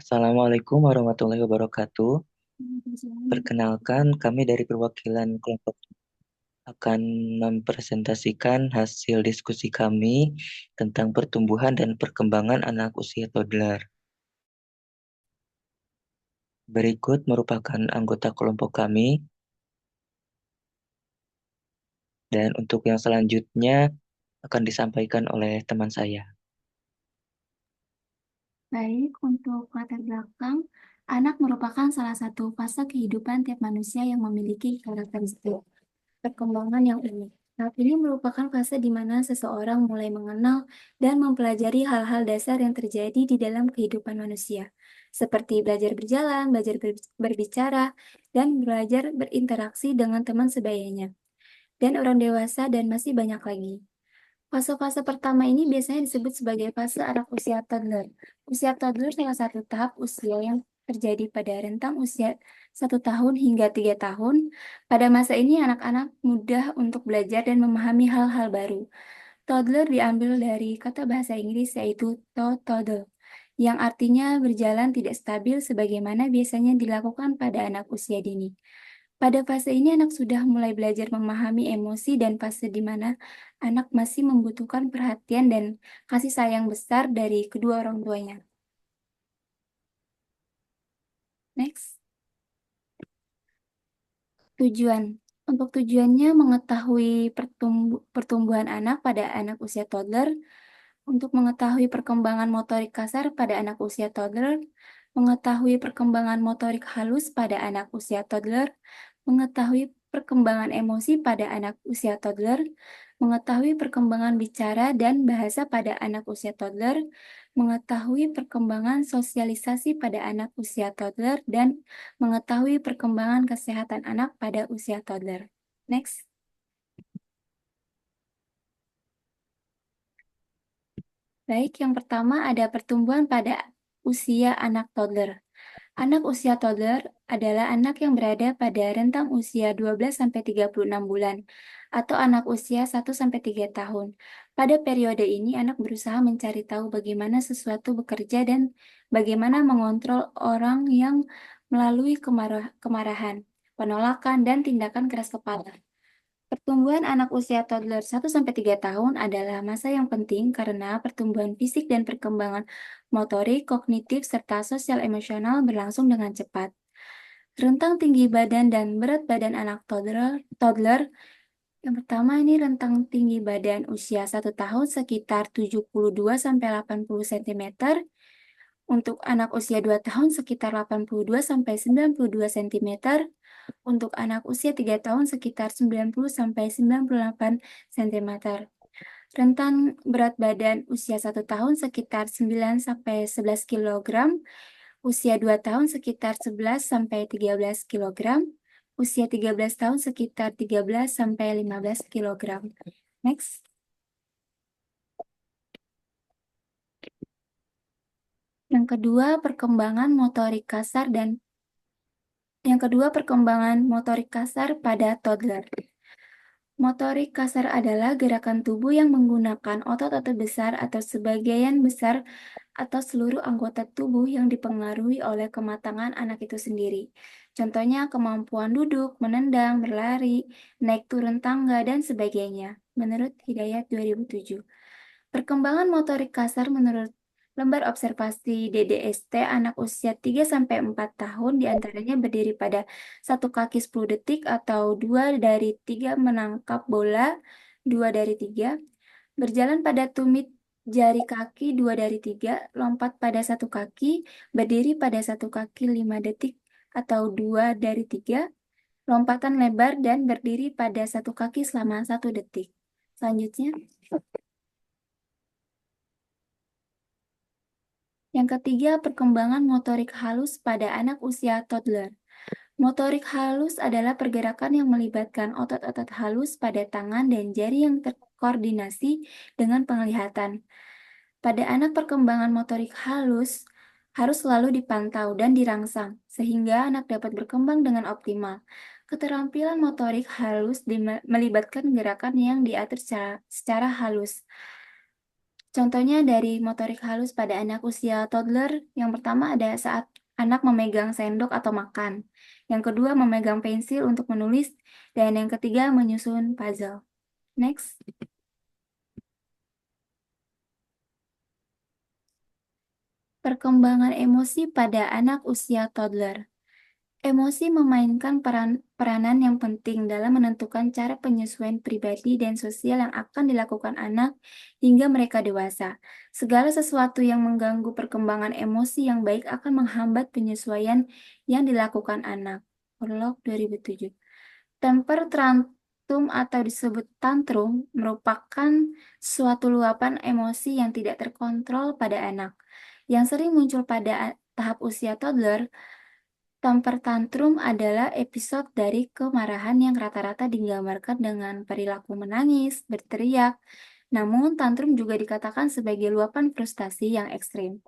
Assalamualaikum warahmatullahi wabarakatuh. Perkenalkan, kami dari perwakilan kelompok akan mempresentasikan hasil diskusi kami tentang pertumbuhan dan perkembangan anak usia toddler. Berikut merupakan anggota kelompok kami, dan untuk yang selanjutnya akan disampaikan oleh teman saya. Baik, untuk latar belakang, anak merupakan salah satu fase kehidupan tiap manusia yang memiliki karakteristik perkembangan yang unik. Saat ini merupakan fase di mana seseorang mulai mengenal dan mempelajari hal-hal dasar yang terjadi di dalam kehidupan manusia, seperti belajar berjalan, belajar berbicara, dan belajar berinteraksi dengan teman sebayanya, dan orang dewasa, dan masih banyak lagi. Fase-fase pertama ini biasanya disebut sebagai fase anak usia toddler. Usia toddler salah satu tahap usia yang terjadi pada rentang usia 1 tahun hingga 3 tahun. Pada masa ini anak-anak mudah untuk belajar dan memahami hal-hal baru. Toddler diambil dari kata bahasa Inggris yaitu to toddle, yang artinya berjalan tidak stabil sebagaimana biasanya dilakukan pada anak usia dini. Pada fase ini anak sudah mulai belajar memahami emosi dan fase di mana anak masih membutuhkan perhatian dan kasih sayang besar dari kedua orang tuanya. Next, tujuan. Untuk tujuannya mengetahui pertumbuhan anak pada anak usia toddler, untuk mengetahui perkembangan motorik kasar pada anak usia toddler, mengetahui perkembangan motorik halus pada anak usia toddler, mengetahui perkembangan emosi pada anak usia toddler, mengetahui perkembangan bicara dan bahasa pada anak usia toddler, mengetahui perkembangan sosialisasi pada anak usia toddler, dan mengetahui perkembangan kesehatan anak pada usia toddler. Next. Baik, yang pertama ada pertumbuhan pada usia anak toddler. Anak usia toddler adalah anak yang berada pada rentang usia 12-36 bulan atau anak usia 1-3 tahun. Pada periode ini, anak berusaha mencari tahu bagaimana sesuatu bekerja dan bagaimana mengontrol orang yang melalui kemarahan, penolakan, dan tindakan keras kepala. Pertumbuhan anak usia toddler 1-3 tahun adalah masa yang penting karena pertumbuhan fisik dan perkembangan motorik, kognitif, serta sosial emosional berlangsung dengan cepat. Rentang tinggi badan dan berat badan anak toddler yang pertama ini rentang tinggi badan usia 1 tahun sekitar 72-80 cm, untuk anak usia 2 tahun sekitar 82-92 cm, untuk anak usia 3 tahun sekitar 90-98 cm. Rentang berat badan usia 1 tahun sekitar 9-11 kg, usia 2 tahun sekitar 11-13 kg, usia 13 tahun sekitar 13-15 kg. Next. Yang kedua, perkembangan motorik kasar pada toddler. Motorik kasar adalah gerakan tubuh yang menggunakan otot-otot besar atau sebagian besar atau seluruh anggota tubuh yang dipengaruhi oleh kematangan anak itu sendiri. Contohnya kemampuan duduk, menendang, berlari, naik turun tangga, dan sebagainya. Menurut Hidayat 2007. Perkembangan motorik kasar menurut lembar observasi DDST anak usia 3-4 tahun diantaranya berdiri pada 1 kaki 10 detik atau 2 dari 3 menangkap bola, 2 dari 3, berjalan pada tumit jari kaki 2 dari 3, lompat pada 1 kaki, berdiri pada 1 kaki 5 detik atau 2 dari 3, lompatan lebar dan berdiri pada 1 kaki selama 1 detik. Selanjutnya. Yang ketiga, perkembangan motorik halus pada anak usia toddler. Motorik halus adalah pergerakan yang melibatkan otot-otot halus pada tangan dan jari yang terkoordinasi dengan penglihatan. Pada anak, perkembangan motorik halus harus selalu dipantau dan dirangsang, sehingga anak dapat berkembang dengan optimal. Keterampilan motorik halus melibatkan gerakan yang diatur secara halus. Contohnya dari motorik halus pada anak usia toddler, yang pertama ada saat anak memegang sendok atau makan, yang kedua memegang pensil untuk menulis, dan yang ketiga menyusun puzzle. Next. Perkembangan emosi pada anak usia toddler. Emosi memainkan peranan yang penting dalam menentukan cara penyesuaian pribadi dan sosial yang akan dilakukan anak hingga mereka dewasa. Segala sesuatu yang mengganggu perkembangan emosi yang baik akan menghambat penyesuaian yang dilakukan anak. Prolog 2007. Temper tantrum atau disebut tantrum merupakan suatu luapan emosi yang tidak terkontrol pada anak, yang sering muncul pada tahap usia toddler. Temper tantrum adalah episode dari kemarahan yang rata-rata digambarkan dengan perilaku menangis, berteriak. Namun, tantrum juga dikatakan sebagai luapan frustasi yang ekstrim,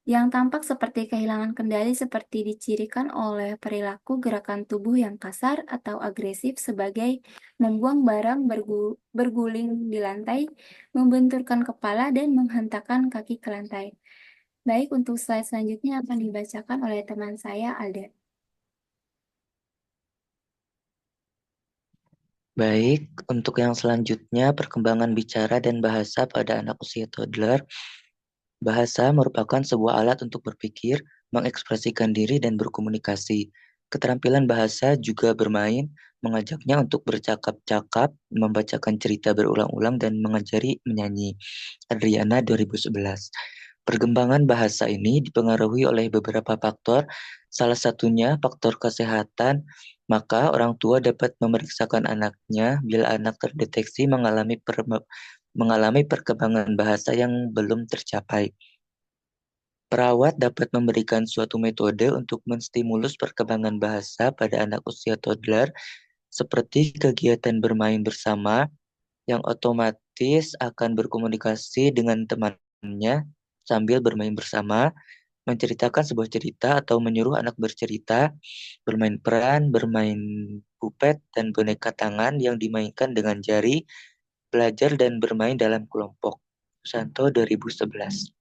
yang tampak seperti kehilangan kendali seperti dicirikan oleh perilaku gerakan tubuh yang kasar atau agresif sebagai membuang barang berguling di lantai, membenturkan kepala, dan menghentakkan kaki ke lantai. Baik, untuk slide selanjutnya akan dibacakan oleh teman saya, Alda. Baik, untuk yang selanjutnya perkembangan bicara dan bahasa pada anak usia toddler. Bahasa merupakan sebuah alat untuk berpikir, mengekspresikan diri, dan berkomunikasi. Keterampilan bahasa juga bermain, mengajaknya untuk bercakap-cakap, membacakan cerita berulang-ulang, dan mengajari menyanyi. Adriana 2011. Perkembangan bahasa ini dipengaruhi oleh beberapa faktor, salah satunya faktor kesehatan, maka orang tua dapat memeriksakan anaknya bila anak terdeteksi mengalami perkembangan bahasa yang belum tercapai. Perawat dapat memberikan suatu metode untuk menstimulus perkembangan bahasa pada anak usia toddler, seperti kegiatan bermain bersama yang otomatis akan berkomunikasi dengan temannya sambil bermain bersama, menceritakan sebuah cerita atau menyuruh anak bercerita, bermain peran, bermain pupet dan boneka tangan yang dimainkan dengan jari, belajar dan bermain dalam kelompok. Santo 2011.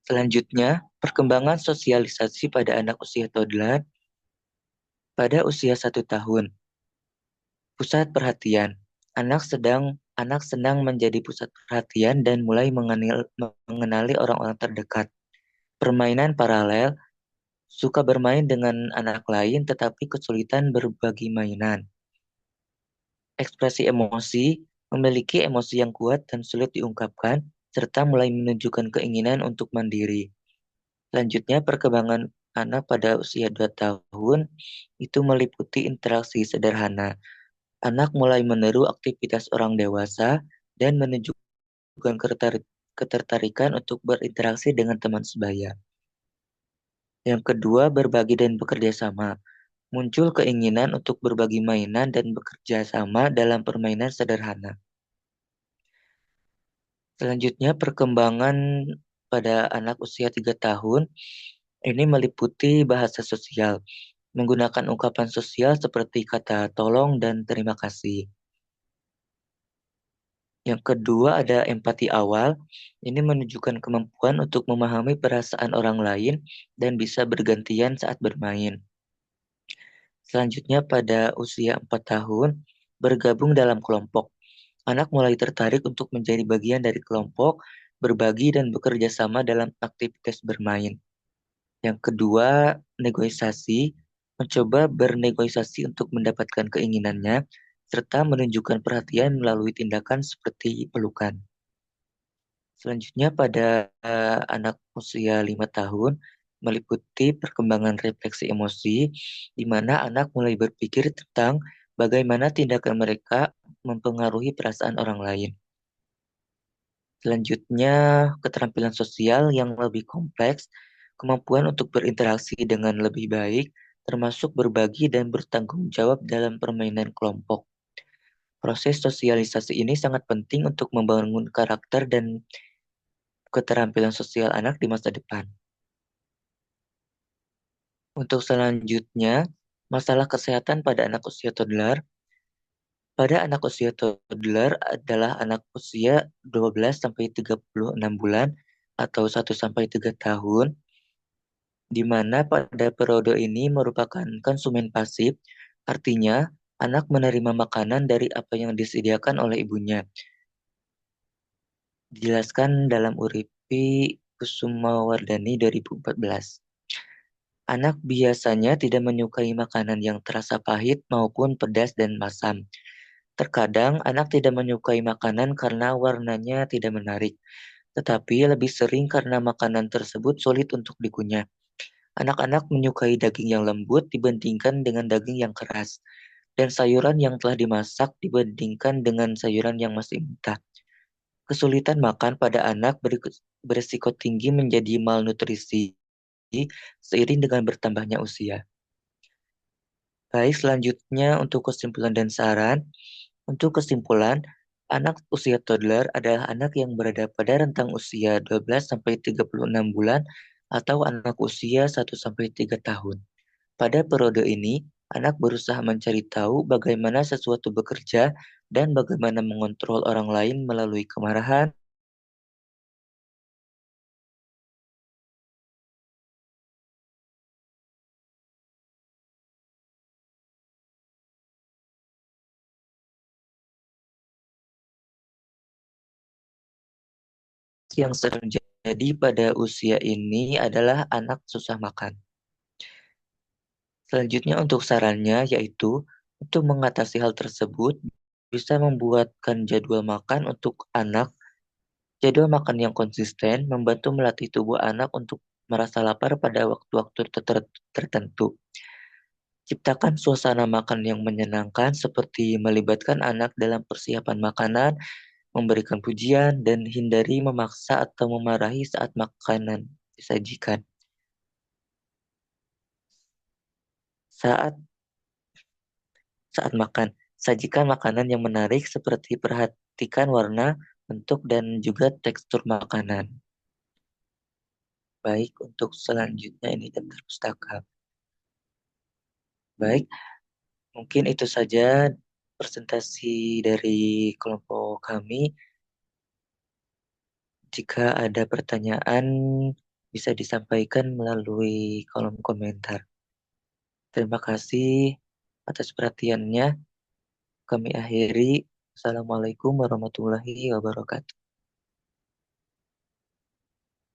Selanjutnya, perkembangan sosialisasi pada anak usia toddler. Pada usia 1 tahun, pusat perhatian. Anak senang menjadi pusat perhatian dan mulai mengenali orang-orang terdekat. Permainan paralel, suka bermain dengan anak lain tetapi kesulitan berbagi mainan. Ekspresi emosi, memiliki emosi yang kuat dan sulit diungkapkan, serta mulai menunjukkan keinginan untuk mandiri. Selanjutnya, perkembangan anak pada usia 2 tahun itu meliputi interaksi sederhana. Anak mulai meniru aktivitas orang dewasa dan menunjukkan ketertarikan untuk berinteraksi dengan teman sebaya. Yang kedua, berbagi dan bekerja sama. Muncul keinginan untuk berbagi mainan dan bekerja sama dalam permainan sederhana. Selanjutnya, perkembangan pada anak usia 3 tahun ini meliputi bahasa sosial, menggunakan ungkapan sosial seperti kata tolong dan terima kasih. Yang kedua ada empati awal, ini menunjukkan kemampuan untuk memahami perasaan orang lain dan bisa bergantian saat bermain. Selanjutnya pada usia 4 tahun, bergabung dalam kelompok. Anak mulai tertarik untuk menjadi bagian dari kelompok, berbagi dan bekerja sama dalam aktivitas bermain. Yang kedua, negosiasi, mencoba bernegosiasi untuk mendapatkan keinginannya, serta menunjukkan perhatian melalui tindakan seperti pelukan. Selanjutnya pada anak usia 5 tahun, meliputi perkembangan refleksi emosi, di mana anak mulai berpikir tentang bagaimana tindakan mereka mempengaruhi perasaan orang lain. Selanjutnya, keterampilan sosial yang lebih kompleks, kemampuan untuk berinteraksi dengan lebih baik, termasuk berbagi dan bertanggung jawab dalam permainan kelompok. Proses sosialisasi ini sangat penting untuk membangun karakter dan keterampilan sosial anak di masa depan. Untuk selanjutnya, masalah kesehatan pada anak usia toddler. Pada anak usia toddler adalah anak usia 12 sampai 36 bulan atau 1 sampai 3 tahun, di mana pada periode ini merupakan konsumen pasif, artinya anak menerima makanan dari apa yang disediakan oleh ibunya. Dijelaskan dalam Uripi Kusumawardhani 2014. Anak biasanya tidak menyukai makanan yang terasa pahit maupun pedas dan masam. Terkadang anak tidak menyukai makanan karena warnanya tidak menarik, tetapi lebih sering karena makanan tersebut sulit untuk dikunyah. Anak-anak menyukai daging yang lembut dibandingkan dengan daging yang keras, dan sayuran yang telah dimasak dibandingkan dengan sayuran yang masih mentah. Kesulitan makan pada anak berisiko tinggi menjadi malnutrisi seiring dengan bertambahnya usia. Baik, selanjutnya untuk kesimpulan dan saran. Untuk kesimpulan, anak usia toddler adalah anak yang berada pada rentang usia 12 sampai 36 bulan atau anak usia 1 sampai 3 tahun. Pada periode ini, anak berusaha mencari tahu bagaimana sesuatu bekerja dan bagaimana mengontrol orang lain melalui kemarahan, yang sering terjadi pada usia ini adalah anak susah makan. Selanjutnya untuk sarannya yaitu untuk mengatasi hal tersebut bisa membuatkan jadwal makan untuk anak. Jadwal makan yang konsisten membantu melatih tubuh anak untuk merasa lapar pada waktu-waktu tertentu. Ciptakan suasana makan yang menyenangkan seperti melibatkan anak dalam persiapan makanan, memberikan pujian, dan hindari memaksa atau memarahi saat makanan disajikan. Saat saat makan, sajikan makanan yang menarik seperti perhatikan warna, bentuk, dan juga tekstur makanan. Baik, untuk selanjutnya ini daftar pustaka. Baik, mungkin itu saja presentasi dari kelompok kami. Jika ada pertanyaan, bisa disampaikan melalui kolom komentar. Terima kasih atas perhatiannya. Kami akhiri. Assalamualaikum warahmatullahi wabarakatuh.